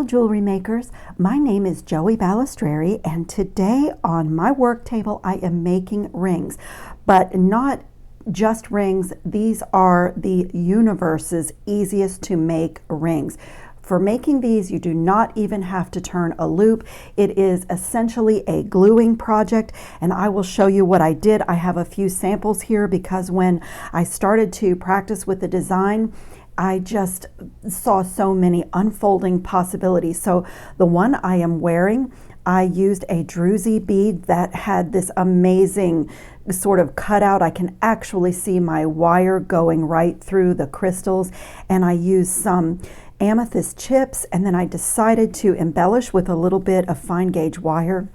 Well, jewelry makers, my name is Joey Balistreri, and today on my work table I am making rings, but not just rings. These are the universe's easiest to make rings. For making these, you do not even have to turn a loop. It is essentially a gluing project, and I will show you what I did. I have a few samples here because when I started to practice with the design, I just saw so many unfolding possibilities. So the one I am wearing, I used a druzy bead that had this amazing sort of cutout. I can actually see my wire going right through the crystals, and I used some amethyst chips, and then I decided to embellish with a little bit of fine gauge wire.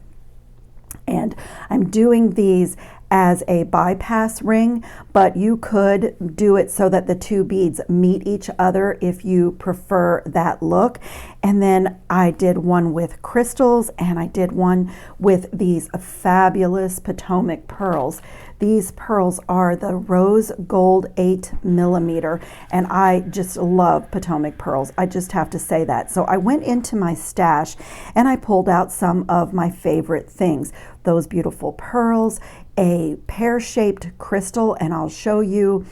And I'm doing these as a bypass ring, but you could do it so that the two beads meet each other if you prefer that look. And then I did one with crystals, and I did one with these fabulous Potomac pearls. These pearls are the rose gold 8mm, and I just love Potomac pearls. I just have to say that. So I went into my stash and I pulled out some of my favorite things. Those beautiful pearls, a pear-shaped crystal, and I'll show you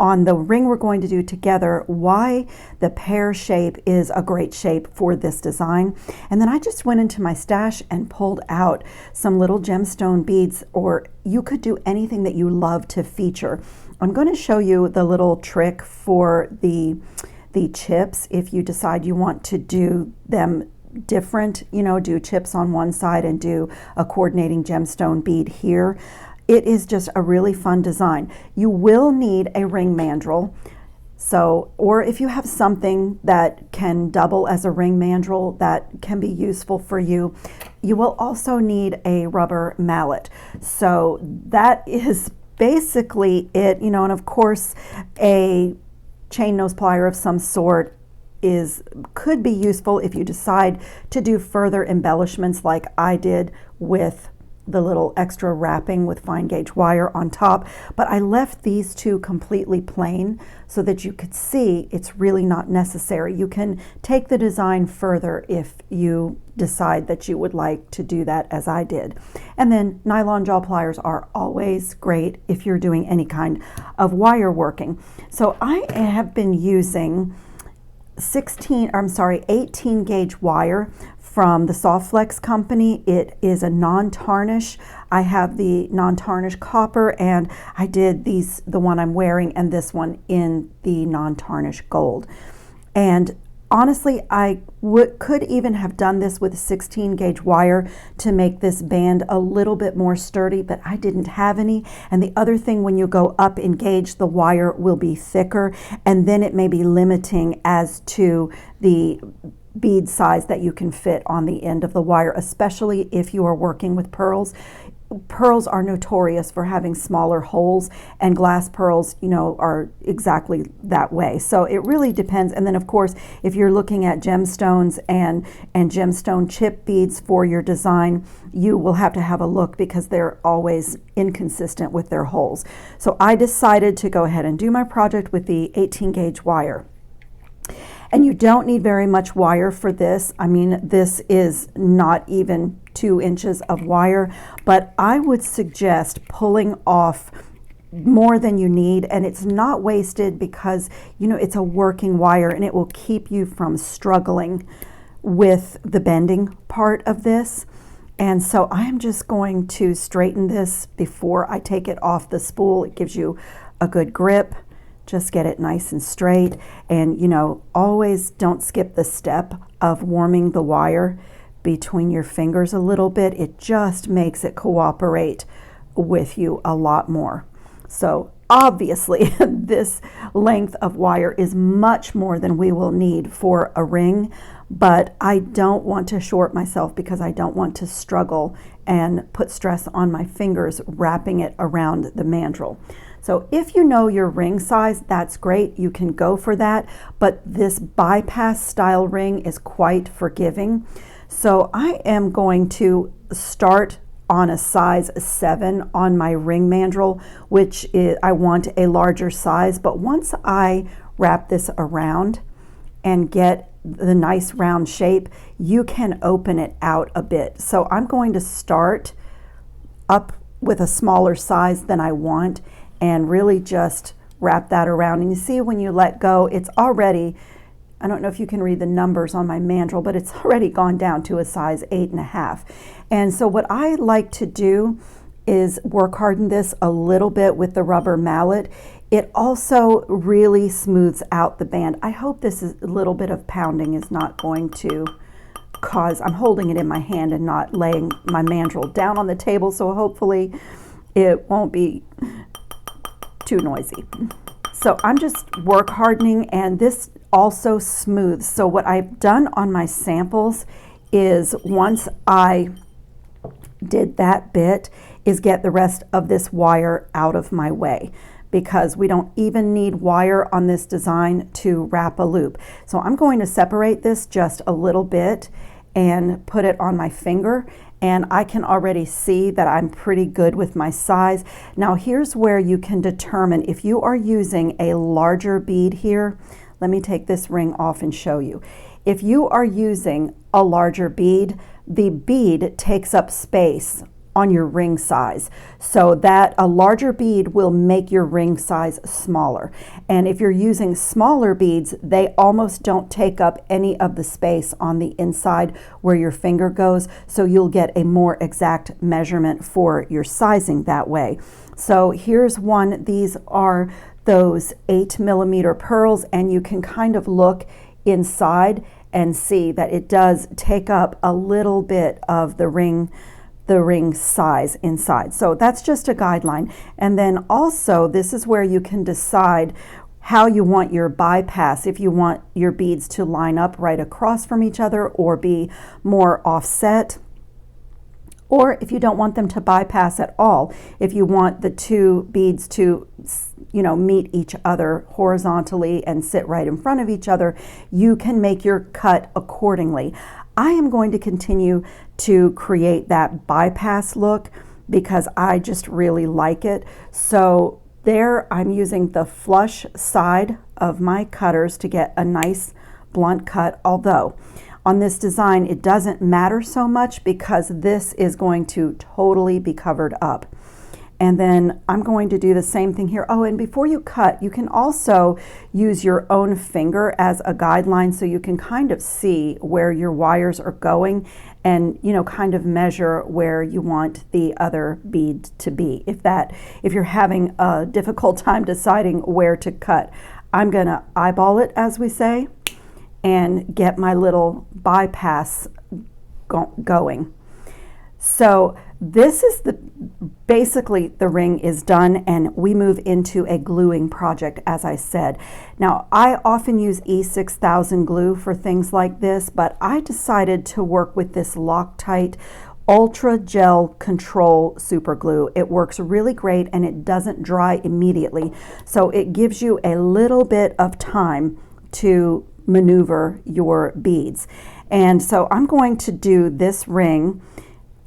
on the ring we're going to do together why the pear shape is a great shape for this design. And then I just went into my stash and pulled out some little gemstone beads, or you could do anything that you love to feature. I'm going to show you the little trick for the chips if you decide you want to do them different, do chips on one side and do a coordinating gemstone bead here. It is just a really fun design. You will need a ring mandrel. So, or if you have something that can double as a ring mandrel that can be useful for you, you will also need a rubber mallet. So that is basically it, and of course a chain nose plier of some sort could be useful if you decide to do further embellishments like I did with the little extra wrapping with fine gauge wire on top. But I left these two completely plain so that you could see it's really not necessary. You can take the design further if you decide that you would like to do that as I did. And then nylon jaw pliers are always great if you're doing any kind of wire working. So I have been using 18 gauge wire from the Soft Flex company. It is a non-tarnish. I have the non-tarnish copper, and I did the one I'm wearing and this one in the non-tarnish gold. And honestly, I could even have done this with 16 gauge wire to make this band a little bit more sturdy, but I didn't have any. And the other thing, when you go up in gauge, the wire will be thicker, and then it may be limiting as to the bead size that you can fit on the end of the wire, especially if you are working with pearls. Pearls are notorious for having smaller holes, and glass pearls, are exactly that way. So it really depends. And then of course, if you're looking at gemstones and gemstone chip beads for your design, you will have to have a look because they're always inconsistent with their holes. So I decided to go ahead and do my project with the 18 gauge wire. And you don't need very much wire for this. I mean, this is not even 2 inches of wire, but I would suggest pulling off more than you need, and it's not wasted because, it's a working wire and it will keep you from struggling with the bending part of this. And so I am just going to straighten this before I take it off the spool. It gives you a good grip. Just get it nice and straight, and always don't skip the step of warming the wire between your fingers a little bit. It just makes it cooperate with you a lot more. So obviously this length of wire is much more than we will need for a ring, but I don't want to short myself because I don't want to struggle and put stress on my fingers wrapping it around the mandrel. So if you know your ring size, that's great. You can go for that. But this bypass style ring is quite forgiving. So I am going to start on a size 7 on my ring mandrel, which is, I want a larger size. But once I wrap this around and get the nice round shape, you can open it out a bit. So I'm going to start up with a smaller size than I want and really just wrap that around. And you see when you let go, it's already, I don't know if you can read the numbers on my mandrel, but it's already gone down to a size 8.5. And so what I like to do is work harden this a little bit with the rubber mallet. It also really smooths out the band. I hope this is a little bit of pounding is not going to cause, I'm holding it in my hand and not laying my mandrel down on the table, so hopefully it won't be too noisy. So I'm just work hardening, and this also smooths. So what I've done on my samples is, once I did that bit, is get the rest of this wire out of my way, because we don't even need wire on this design to wrap a loop. So I'm going to separate this just a little bit and put it on my finger, and I can already see that I'm pretty good with my size. Now here's where you can determine if you are using a larger bead here. Let me take this ring off and show you. If you are using a larger bead, the bead takes up space on your ring size, so that a larger bead will make your ring size smaller. And if you're using smaller beads, they almost don't take up any of the space on the inside where your finger goes, so you'll get a more exact measurement for your sizing that way. So here's one. These are those 8mm pearls, and you can kind of look inside and see that it does take up a little bit of the ring size inside. So that's just a guideline. And then also, this is where you can decide how you want your bypass, if you want your beads to line up right across from each other or be more offset, or if you don't want them to bypass at all, if you want the two beads to, you know, meet each other horizontally and sit right in front of each other, you can make your cut accordingly. I am going to continue to create that bypass look because I just really like it. So there I'm using the flush side of my cutters to get a nice blunt cut, although on this design it doesn't matter so much because this is going to totally be covered up. And then I'm going to do the same thing here. Oh, and before you cut, you can also use your own finger as a guideline, so you can kind of see where your wires are going and, you know, kind of measure where you want the other bead to be. If you're having a difficult time deciding where to cut, I'm gonna eyeball it, as we say, and get my little bypass going. So this is basically the ring is done, and we move into a gluing project, as I said. Now, I often use E6000 glue for things like this, but I decided to work with this Loctite Ultra Gel Control Super Glue. It works really great and it doesn't dry immediately, so it gives you a little bit of time to maneuver your beads. And so I'm going to do this ring.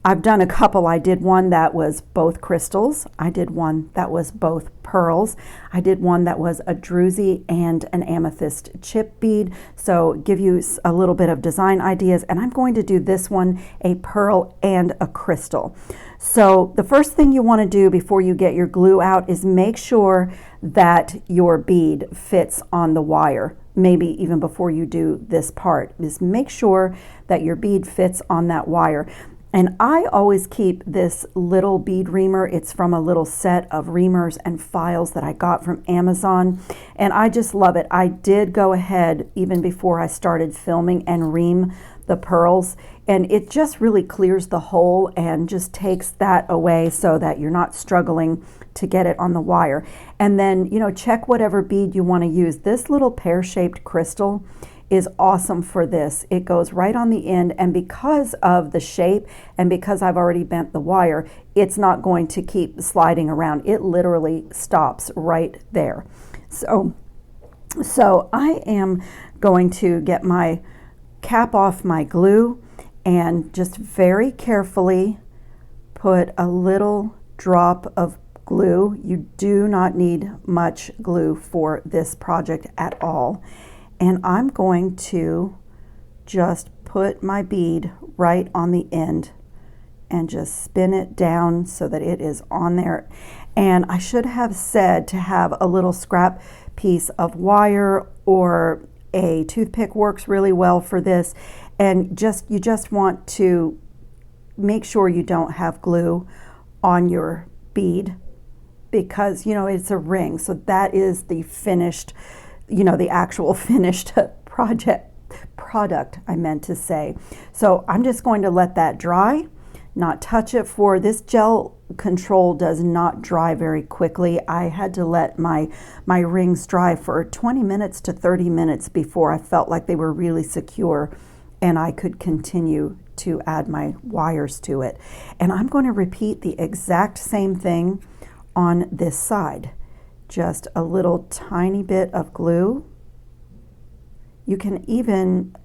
I've done a couple. I did one that was both crystals. I did one that was both pearls. I did one that was a druzy and an amethyst chip bead. So give you a little bit of design ideas. And I'm going to do this one, a pearl and a crystal. So the first thing you want to do before you get your glue out is make sure that your bead fits on the wire. Maybe even before you do this part, is make sure that your bead fits on that wire. And I always keep this little bead reamer. It's from a little set of reamers and files that I got from Amazon, and I just love it. I did go ahead even before I started filming and ream the pearls, and it just really clears the hole and just takes that away so that you're not struggling to get it on the wire. And then, you know, check whatever bead you want to use. This little pear-shaped crystal is awesome for this. It goes right on the end, and because of the shape and because I've already bent the wire, it's not going to keep sliding around. It literally stops right there. So I am going to get my cap off my glue and just very carefully put a little drop of glue. You do not need much glue for this project at all. And I'm going to just put my bead right on the end and just spin it down so that it is on there. And I should have said to have a little scrap piece of wire or a toothpick works really well for this. And you just want to make sure you don't have glue on your bead, because it's a ring, so that is the finished, the actual finished product I meant to say. So I'm just going to let that dry, not touch it. For this gel control does not dry very quickly. I had to let my rings dry for 20 minutes to 30 minutes before I felt like they were really secure and I could continue to add my wires to it. And I'm going to repeat the exact same thing on this side. Just a little tiny bit of glue. You can even,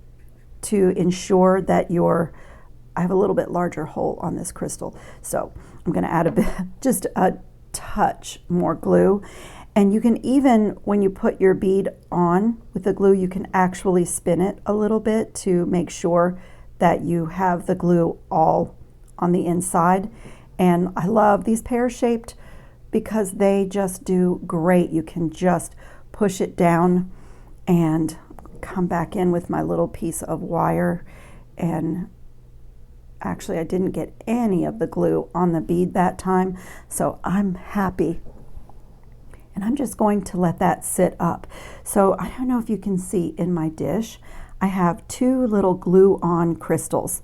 to ensure that I have a little bit larger hole on this crystal, so I'm going to add a bit, just a touch more glue. And you can even, when you put your bead on with the glue, you can actually spin it a little bit to make sure that you have the glue all on the inside. And I love these pear-shaped because they just do great. You can just push it down and come back in with my little piece of wire. And actually, I didn't get any of the glue on the bead that time, so I'm happy. And I'm just going to let that sit up. So I don't know if you can see in my dish, I have two little glue-on crystals.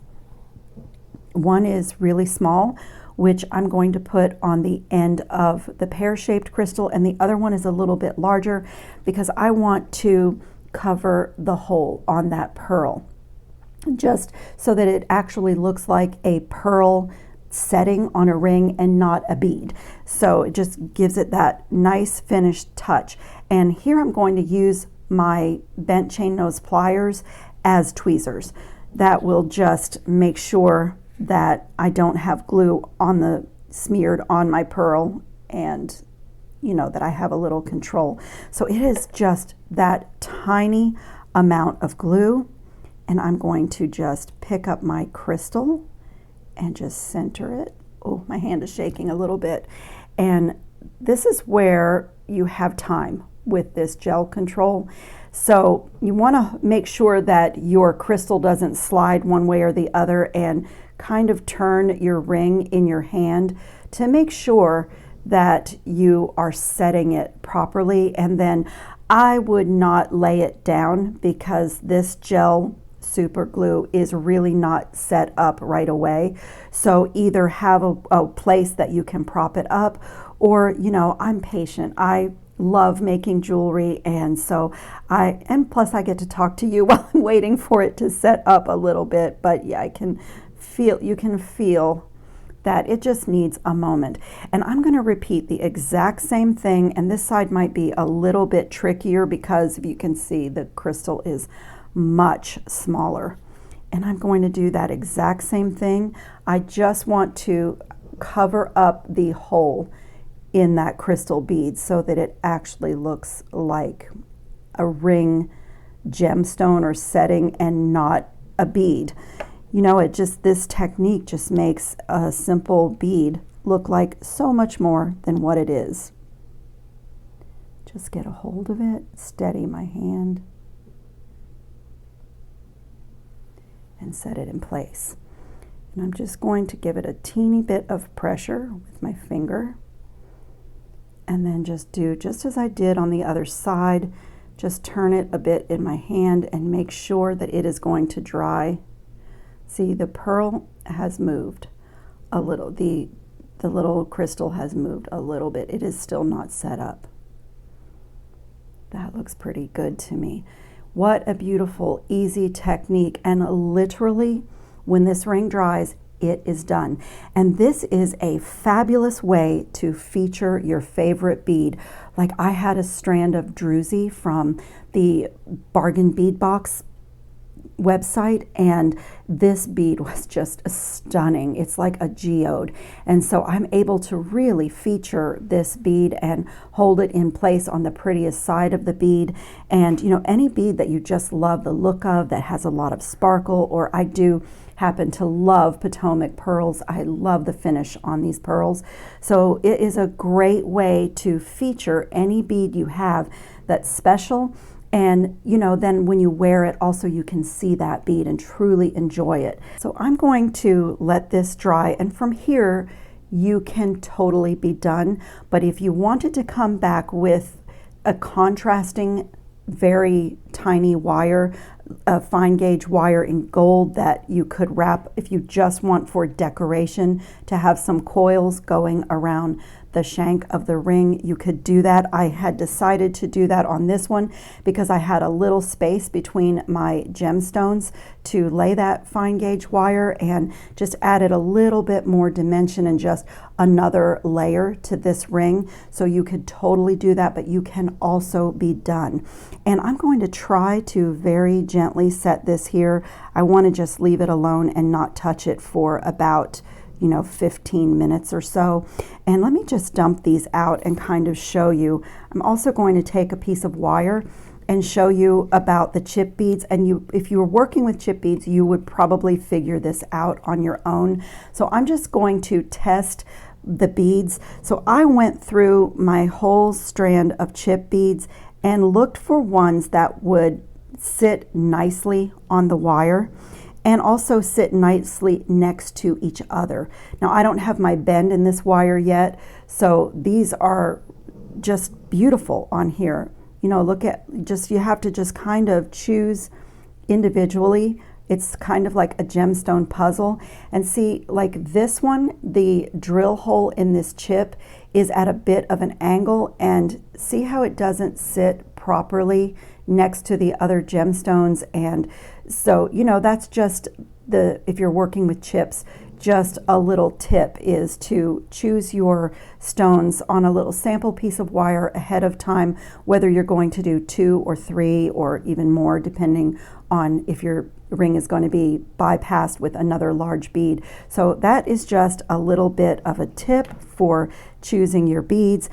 One is really small, which I'm going to put on the end of the pear-shaped crystal, and the other one is a little bit larger because I want to cover the hole on that pearl, just so that it actually looks like a pearl setting on a ring and not a bead. So it just gives it that nice finished touch. And here I'm going to use my bent chain nose pliers as tweezers. That will just make sure that I don't have glue smeared on my pearl, and that I have a little control. So it is just that tiny amount of glue, and I'm going to just pick up my crystal and just center it. Oh, my hand is shaking a little bit. And this is where you have time with this gel control. So you want to make sure that your crystal doesn't slide one way or the other, and kind of turn your ring in your hand to make sure that you are setting it properly. And then I would not lay it down because this gel super glue is really not set up right away. So either have a place that you can prop it up, or I'm patient. I love making jewelry, and plus I get to talk to you while I'm waiting for it to set up a little bit. But yeah, you can feel that it just needs a moment. And I'm going to repeat the exact same thing, and this side might be a little bit trickier because if you can see, the crystal is much smaller. And I'm going to do that exact same thing. I just want to cover up the hole in that crystal bead so that it actually looks like a ring gemstone or setting and not a bead. This technique just makes a simple bead look like so much more than what it is. Just get a hold of it, steady my hand, and set it in place. And I'm just going to give it a teeny bit of pressure with my finger, and then just do just as I did on the other side. Just turn it a bit in my hand and make sure that it is going to dry. See, the pearl has moved a little. The little crystal has moved a little bit. It is still not set up. That looks pretty good to me. What a beautiful, easy technique. And literally, when this ring dries, it is done. And this is a fabulous way to feature your favorite bead. Like I had a strand of druzy from the bargain bead box website, and this bead was just stunning. It's like a geode, and so I'm able to really feature this bead and hold it in place on the prettiest side of the bead. And you know, any bead that you just love the look of, that has a lot of sparkle, or I do happen to love Potomac pearls. I love the finish on these pearls. So it is a great way to feature any bead you have that's special. And you know, then when you wear it, also you can see that bead and truly enjoy it. So I'm going to let this dry, and from here you can totally be done. But if you wanted to come back with a contrasting very tiny wire, a fine gauge wire in gold that you could wrap, if you just want for decoration to have some coils going around the shank of the ring, you could do that. I had decided to do that on this one because I had a little space between my gemstones to lay that fine gauge wire, and just added a little bit more dimension and just another layer to this ring. So you could totally do that, but you can also be done. And I'm going to try to very gently set this here. I want to just leave it alone and not touch it for about 15 minutes or so. And let me just dump these out and kind of show you. I'm also going to take a piece of wire and show you about the chip beads. And if you were working with chip beads, you would probably figure this out on your own. So I'm just going to test the beads. So I went through my whole strand of chip beads and looked for ones that would sit nicely on the wire and also sit nicely next to each other. Now, I don't have my bend in this wire yet, so these are just beautiful on here. Look at, you have to just kind of choose individually. It's kind of like a gemstone puzzle. And see, like this one, the drill hole in this chip is at a bit of an angle, and see how it doesn't sit properly next to the other gemstones. And so, that's just if you're working with chips, just a little tip is to choose your stones on a little sample piece of wire ahead of time, whether you're going to do 2 or 3 or even more, depending on if your ring is going to be bypassed with another large bead. So that is just a little bit of a tip for choosing your beads.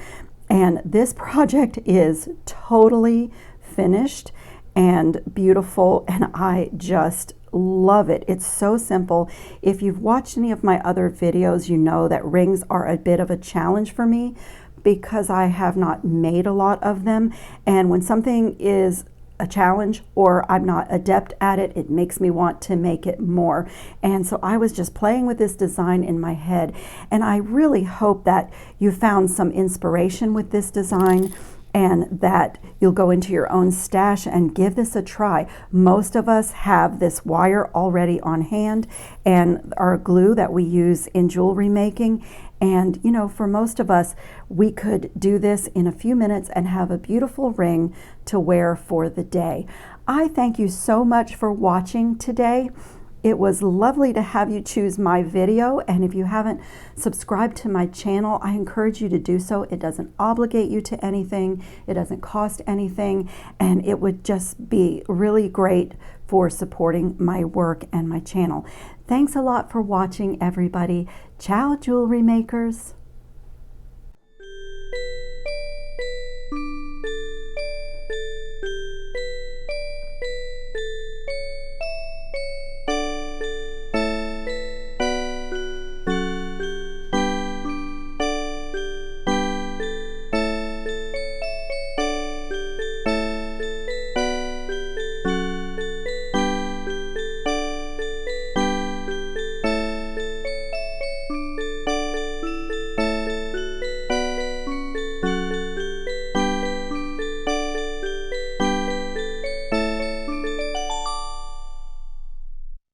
And this project is totally finished and beautiful, and I just love it. It's so simple. If you've watched any of my other videos, you know that rings are a bit of a challenge for me because I have not made a lot of them. And when something is a challenge or I'm not adept at it, it makes me want to make it more. And so I was just playing with this design in my head, and I really hope that you found some inspiration with this design and that you'll go into your own stash and give this a try. Most of us have this wire already on hand and our glue that we use in jewelry making. And for most of us, we could do this in a few minutes and have a beautiful ring to wear for the day. I thank you so much for watching today. It was lovely to have you choose my video, and if you haven't subscribed to my channel, I encourage you to do so. It doesn't obligate you to anything, it doesn't cost anything, and it would just be really great for supporting my work and my channel. Thanks a lot for watching, everybody. Ciao, jewelry makers.